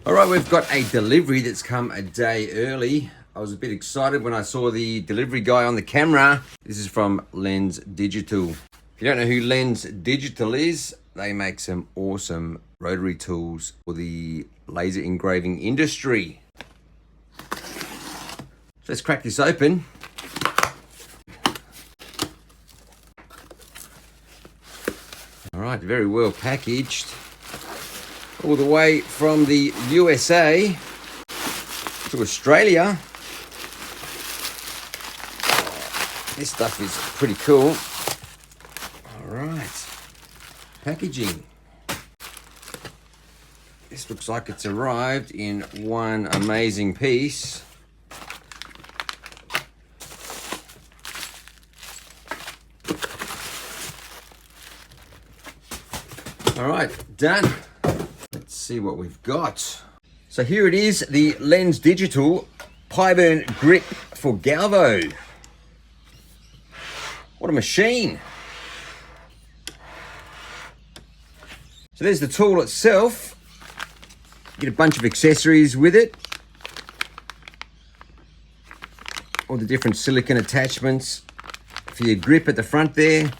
All right, we've got a delivery that's come a day early. I was a bit excited when I saw the delivery guy on the camera. This is from Lens Digital. If you don't know who Lens Digital is, they make some awesome rotary tools for the laser engraving industry. So let's crack this open. All right, very well packaged. All the way from the USA to Australia. This stuff is pretty cool. All right, packaging. This looks like it's arrived in one amazing piece. All right, done. Let's see what we've got. So here it is, the Lens Digital PiBurn Grip for Galvo. What a machine. So there's the tool itself. You get a bunch of accessories with it. All the different silicone attachments for your grip at the front there.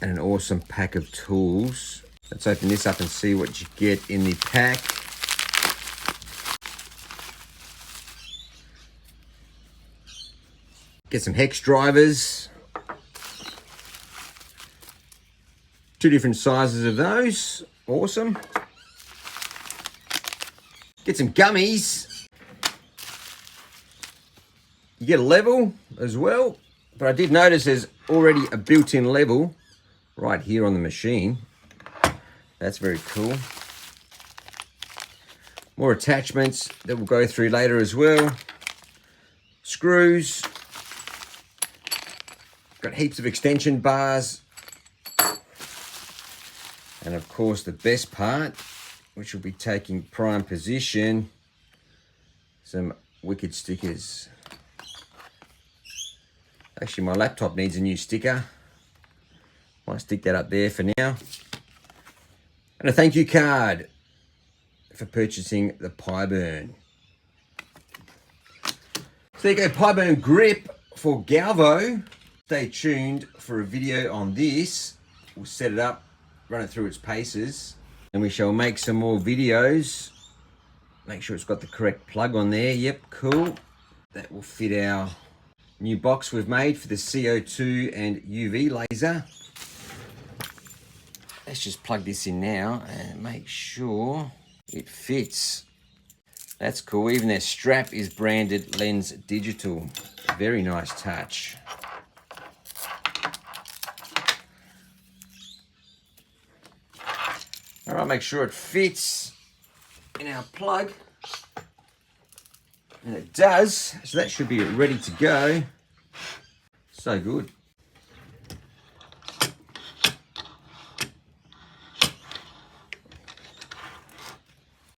And an awesome pack of tools. Let's open this up and see what you get in the pack. Get some hex drivers. 2 different sizes of those. Awesome. Get some gummies. You get a level as well. But I did notice there's already a built-in level right here on the machine. That's very cool. More attachments that we'll go through later as well. Screws. Got heaps of extension bars. And of course the best part, which will be taking prime position, some wicked stickers. Actually, my laptop needs a new sticker. Might stick that up there for now. And a thank you card for purchasing the PiBurn. So there you go, PiBurn Grip for Galvo. Stay tuned for a video on this. We'll set it up, run it through its paces, and we shall make some more videos. Make sure it's got the correct plug on there. Yep, cool. That will fit our new box we've made for the CO2 and UV laser. Let's just plug this in now and make sure it fits. That's cool. Even their strap is branded Lens Digital. Very nice touch. All right, make sure it fits in our plug. And it does, so that should be ready to go. So good.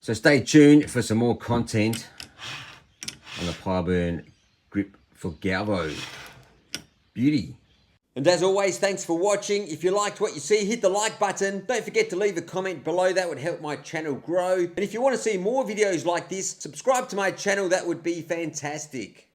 So stay tuned for some more content on the PiBurn Grip for Galvo. Beauty. And as always, thanks for watching. If you liked what you see, hit the like button. Don't forget to leave a comment below. That would help my channel grow. And if you want to see more videos like this, subscribe to my channel. That would be fantastic.